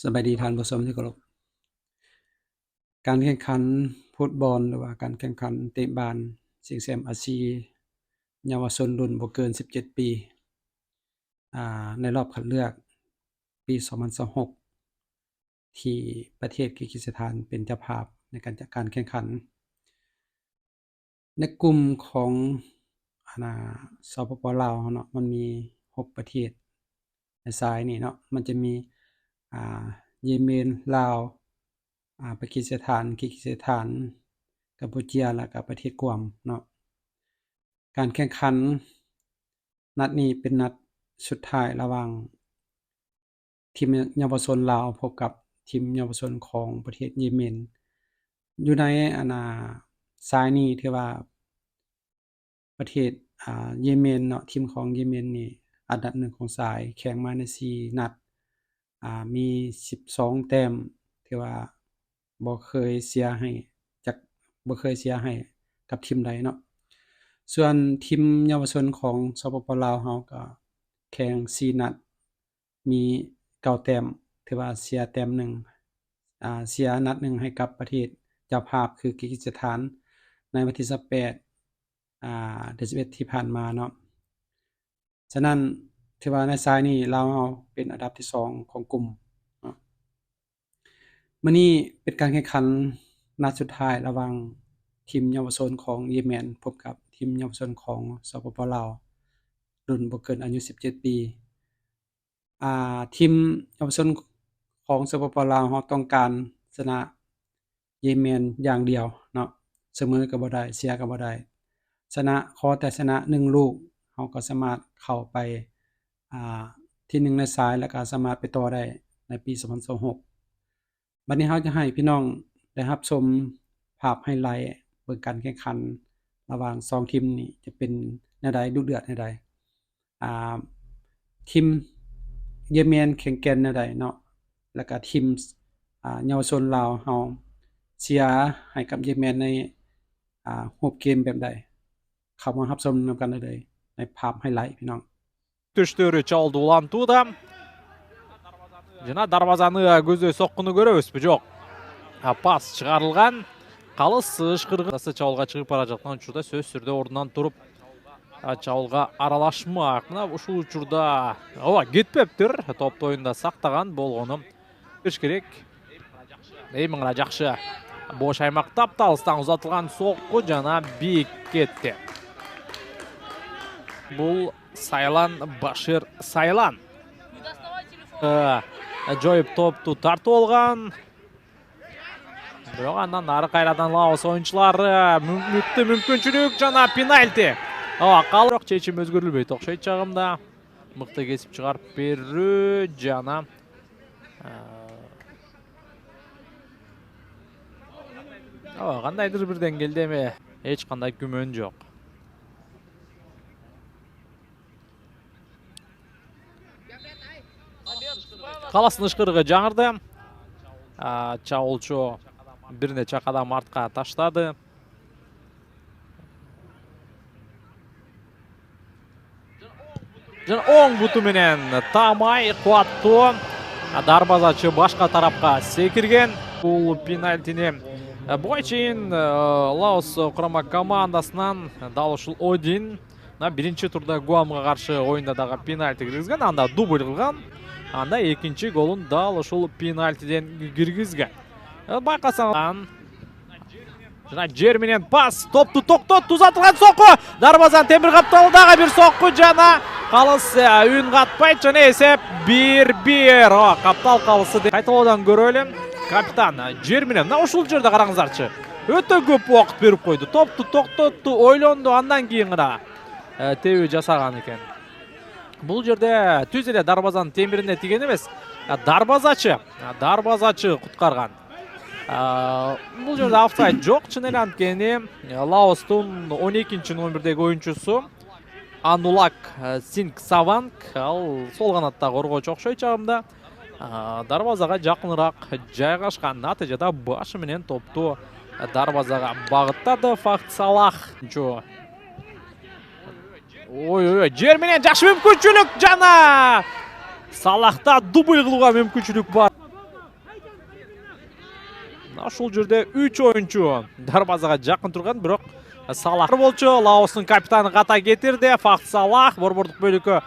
สบายดีท่านผู้ชมที่เคารพการแข่งขันฟุตบอลหรือว่าการแข่งขันเตะบาลชิงแชมป์อาชีพเยาวชนรุ่นบ่เกิน17ปีในรอบคัดเลือกปี2026ที่ประเทศกิร์กิสถานเป็นเจ้าภาพในการจัดการแข่งขันในกลุ่มของสปป.ลาวเนาะมันมี6ประเทศในซ้ายนี่เนาะมันจะมีเยเมนลาวปากีสถานกิร์กิสถานกัมพูชาแล้วก็ประเทศกวมเนาะการแข่งขันนัดนี้เป็นนัดสุดท้ายระหว่างทีมเยาวชนลาวพบกับทีมเยาวชนของประเทศเยเมนอยู่ในซ้ายนี้ถือว่าประเทศเยเมนเนาะทีมของเยเมนนี่อันดับ1ของสายแข่งมาใน4นัดมี12แต้มถือว่าบ่เคยเสียให้กับทีมใดเนาะส่วนทีมเยาวชนของสปป.ลาวเฮาก็แข่ง4นัดมี9แต้มถือว่าเสียแต้มหนึ่งเสียนัดหนึ่งให้กับประเทศเจ้าภาพคือกิร์กิสถานในวันที่18เดือน11ที่ผ่านมาเนาะฉะนั้นถือว่าในซ้ายนี้ลาวเฮาเป็นอันดับที่2ของกลุ่มเนาะมื้อนี้เป็นการแข่งขันนัดสุดท้ายระหว่างทีมเยาวชนของเยเมนพบกับทีมเยาวชนของสปป.ลาวรุ่นบ่เกินอายุ17ปีทีมเยาวชนของสปป.ลาวเฮาต้องการชนะเยเมนอย่างเดียวเนาะเสมอก็บ่ได้เสียก็บ่ได้ขอแต่ชนะ1ลูกเฮาก็สามารถเข้าไปที่1ในสายแล้วก็สามารถไปต่อได้ในปี2026บัดนี้เฮาจะให้พี่น้องได้รับชมภาพไฮไลท์เบิ่งการแข่งขันระหว่าง2ทีมนี้จะเป็นแนวใดดุเดือดแนวใดทีมเยเมนแข็งแกร่งแนวใดเนาะแล้วก็ทีมเยาวชนลาวเฮาเชียร์ให้กับเยเมนในรูปเกมแบบใดเข้ามารับชมนํกันได้เลยในภาพไฮไลท์พี่น้อง Түштөрү чалды улантууда. Жана дарбазаны көздөй соккуну көрөбүзбү? Жок. Пас чыгарылган. Калыс ышкырган чабуулга чыгып бара жаткан учурда сөзсүз түрдө ордунан туруп чабуулга аралашмак. Мына ушул учурда кетпептир. Топду оюнда сактаган болгону беш керек. Мына жакшы бош аймакта алыстан узатылган сокку жана бийик кетти. Бул Сайлан Башир Сайлан. Жоюп топту тартып алган. Бирок андан ары кайрадан Лаос оюнчулары мүмкүнчүлүк жана пенальти. Калык чечим өзгөрүлбөйт окшойт жагымда. Мыкты кесип чыгарып берүү жана кандайдыр бир деңгээлде эми эч кандай күмөн жок. Каластын ышкырыгы жаңырды. Чабуулчу бир нече кадам артка таштады. Жана оң буту менен тамай кубаттуу дарбазачы башка тарапка секирген. Бул пенальтини буга чейин Лаос курама командасынан дал ушул Один биринчи турда Гуамга каршы оюнда дагы пенальти киргизген, анда дубль кылган. Анда экинчи голун дал ушул пенальтиден киргизген. Байкасаң жана жер менен пас, топту токтотту, узатылган сокку. Дарбазан темир капталы дагы бир сокку жана калыс үн катпайт жана эсеп 1-1. Каптал калысы кайталоодан көрөлү. Капитан жер менен мына ушул жерде караңыздарчы. Өтө көп убакыт берип койду. Топту токтотту, ойлонду, андан кийин гана тебүү жасаган экен. Бул жерде түз эле дарбазанын темирине тиген эмес, дарбазачы куткарган. Бул жерде офсайд жок, чын эле анткени Лаостун 12-чи номердеги оюнчусу Анулак Синг Саванг ал сол канаттагы коргоочу окшойт жагымда. Дарбазага жакыныраак жайгашкан, натыйжада башы менен топту дарбазага багыттады Фахт Салах. Ой, жер менен жакшы мүмкүнчүлүк жана Салахта дубль кылууга мүмкүнчүлүк бар. Ушул жерде 3 oyuncu дарбазага жакын турган, бирок Салах болчу. Лаостун капитаны ката кетирди. Факт Салах борбордук бөлүккө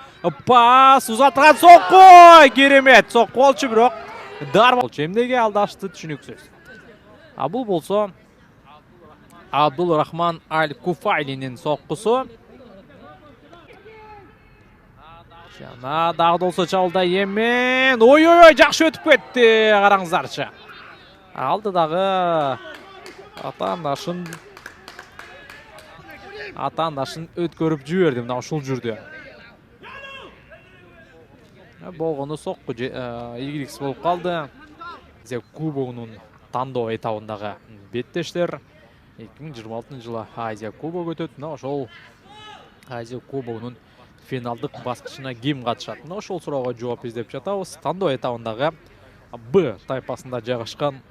пас узатылган сокку. Керемет сокку болчу, бирок болчу. Эмнеге алдашты түшүнүксүз. А бул болсо Абдулрахман Аль-Куфайлинин соккусу. Жана дагы болсо чабуулда Емен. Ой, жакшы өтүп кетти. Караңыздарчы. Алдыдагы атаандашын өткөрүп жиберди мына ушул жүрдү. Болгону сокку ийгиликсиз болуп калды. Кубогунун тандоо этабындагы беттештер 2026-жылы Азия кубогу өтөт. Мына ошол Азия кубогунун финалдык баскычына ким катышат? Мына ошол суроого жооп издеп жатабыз. Тандоо этабындагы Б тайпасында жайгашкан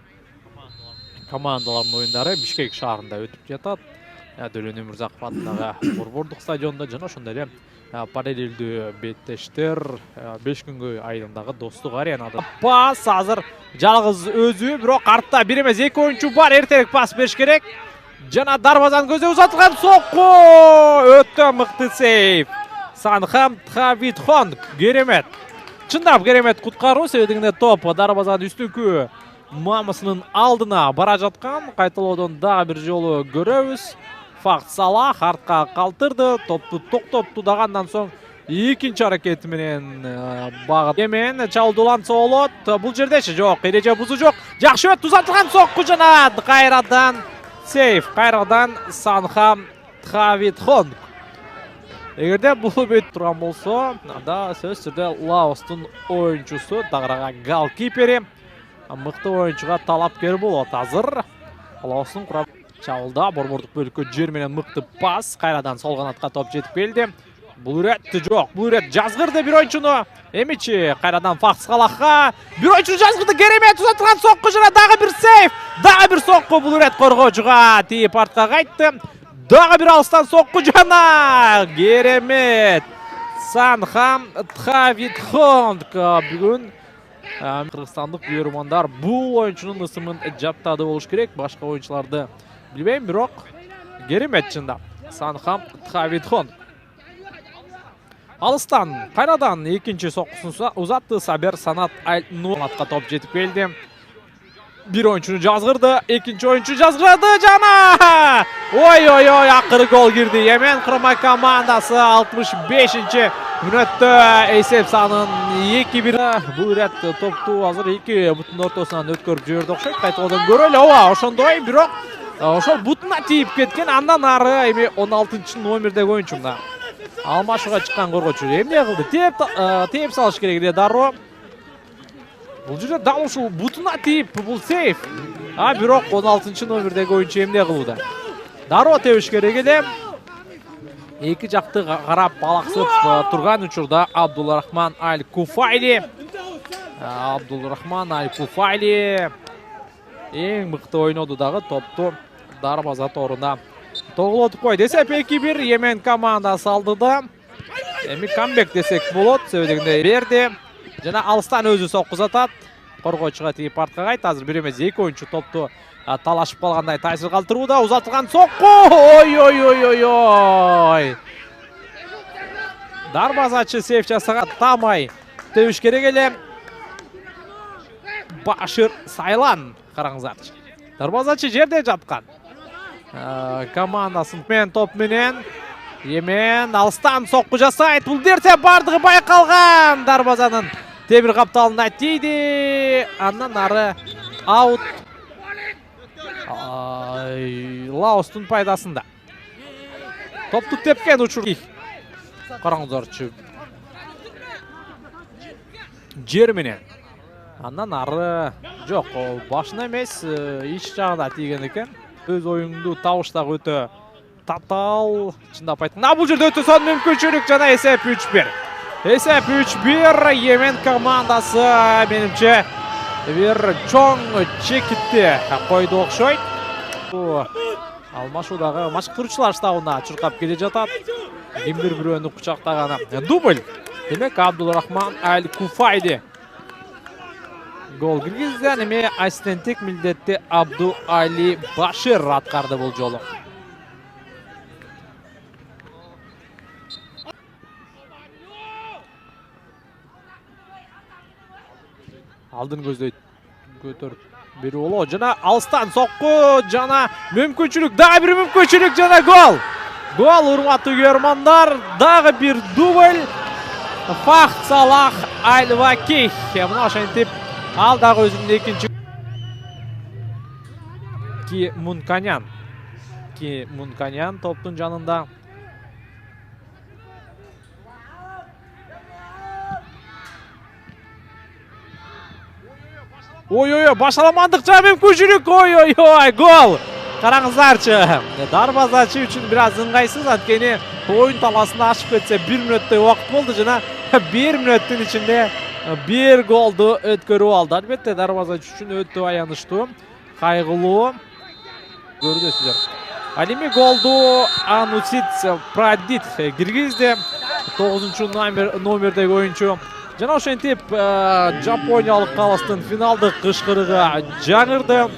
командалардын оюндары Бишкек шаарында өтүп жатат. Дөлөн Өмүрзаков атындагы борбордук стадиондо жана ошондой эле параллелдүү беттештер 5 күнгө айылындагы Достук аренада. Пас азыр жалгыз өзү, бирок артта бир эмес 2 oyuncu бар. Эртерээк пас бериш керек. Жана дарбазанын көзү узатылган сокку. Өтө мыкты сейв. Санхам Тхавитхон керемет. Чындап керемет куткаруу, себебинде топ дарбазанын үстүнкү мамысынын алдына бара жаткан. Кайталоодон дагы бир жолу көрөбүз. Факт Салах артка калтырды, топту токтотту дагы андан соң экинчи аракети менен багыт Емен чабуулдуланса болот. Бул жердечи жок, эреже бузуу жок. Жакшы өтүп узатылган сокку жана кайрадан сейв. Кайрадан Санхам Тхавитхон. Эгерде бул өтүп турган болсо, анда сөзсүз түрдө Лаостун оюнчусу, дагырага голкипери мыкты оюнчуга талапкер болот. Азыр Лаостун курап чабуулда борбордук бөлүккө жер менен мыкты пас. Кайрадан сол канатка топ жетип келди. Бул иретти жок. Бул ирет жазгырды бир ойунчуну. Эмичи кайрадан Факт Салахка. Бир ойунчуну жазгырды. Керемет узатылган сокку жана дагы бир сейв. Дагы бир сокку. Бул ирет коргоочуга тийип артка кайтты. Дагы бир алыстан сокку жана керемет. Санхам Тхавитхон бүгүн кыргызстандык күйөрмандар бул oyunчунун ысымын жаптады болуш керек. Башка oyunчуларды билбейм, бирок керемет чындап. Санхам Тхавитхон. Алыстан кайрадан экинчи соккусун узатты. Сабер Санат Аль-Нуратка топ жетип келди. Бир oyunчуну жазгырды, экинчи oyunчу жазгырды жана ой, акыры гол кирди. Емен курмай командасы 65-мүнөттө эсеп санын 2-1. Бул ирет топту азыр 2 бутун ортосунан өткөрүп жиберди окшойт. Кайтадан көрөлү. Ооба, ошондой, бирок ошол бутуна тийип кеткен. Андан ары эми 16-номердеги oyunчу мына алмашууга чыккан коргоочу эмне кылды? Тээп салыш керек эле дароо. Бул жерде дал ушул бутуна тийип бул сейв. Бирок 16-номердеги oyunчу эмне кылууда? Дароо тебиш керек эле. Эки жакты карап балаксып турган учурда Абдулрахман Аль-Куфайли. Абдулрахман Аль-Куфайли эң мыкты ойноду дагы, топту дарбаза торуна тоглотуп койду. Эсеп 2-1 Емен командасы алдыда. Эми камбек десек болот, себебинде берди. Жана алыстан өзү сокку узатат. Коргоочуга тийип артка кайт. Азыр бир эмес 2 oyuncu топту талашып калгандай таасир калтырууда. Узатылган сокку. Ой. Дарбазачы сейв жасаган тамай тебиш керек эле. Башир Сайлан, караңыздарчы. Дарбазачы жерде жаткан. Командасын мен топ менен Емен алыстан сокку жасайт. Бул дерте бардыгы байкалган. Дарбазанын темир капталына тийди. Андан ары аут. Лаостун пайдасында. Топту тепкен учур. Караңыздарчы. Жер менен. Андан ары жок, башына эмес, ич жагында тийген экен. Өз оюңду табыштагы өтө татал, чындап айтканда бул жерде өтө сон мүмкүнчүлүк жана эсеп 3-1. Эсеп 3-1. Емен командасы менимче бир чоң чекитти койду окшойт. Алмашуудагы машыктыруучулар штабына чуркап келе жатат. Кимдир бирөөнү кучактаганы. Дубль. Демек Абдулрахман Аль-Куфайли gol киргизди. Эми ассистенттик милдетти Абду Али Башир аткарды бул жолу. Алдын көздөйт. Көтөрүп берүү боло. Жана алыстан сокку, жана мүмкүнчүлүк, дагы бир мүмкүнчүлүк, жана гол. Гол, урматтуу көрөрмандар, дагы бир дубль. Фахд Салах Аль-Ваки. Мына ошентип ал дагы өзүнүн экинчи Ки Мунканян топтун жанында. Ой-ой-ой, башаламандык жа мүмкүнчүлүк. Ой-ой-ой, гол. Караңыздарчы, дарбазачы үчүн бир аз ыңгайсыз, анткени оюн таласында ашып кетсе 1 мүнөттөй убакыт болду, жана 1 мүнөттүн ичинде 1 голду өткөрүп алды. Албетте дарбазачы үчүн өтө аянычтуу, кайгылуу. Көрдүсүздөр. Ал эми голду Анусит Прадит киргизди. 9-номердеги оюнчу. Жана ошентип Жапониялык каластын финалдык кышкырыгы жаңырды.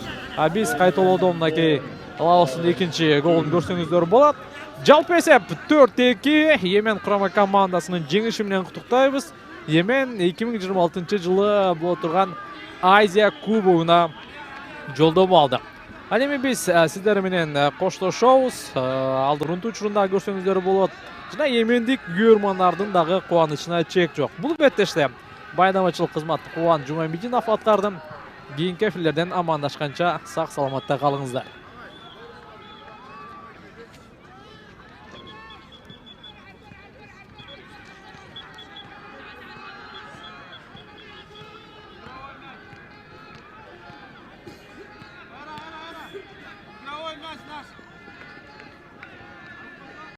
Биз кайталоодо мынакей Лаостун экинчи голун көрсөңүздөр болот. Жалпы эсеп 4-2 Йемен курама командасынын жеңиши менен куттуктайбыз. Йемен 2026-жылы боло турган Азия кубогуна жолдомо алды. Ал эми биз сиздер менен коштошобуз. Алдырынтуу учурунда көрсөңүздөр болот. Жана Йемендик көрөрмандардын дагы кубанычына чек жок. Бул беттеште байрамчылык кызматты Кубан Жумамединов аткарды. Кийинки эфирлерден амандашканча сак саламатта калыңыздар.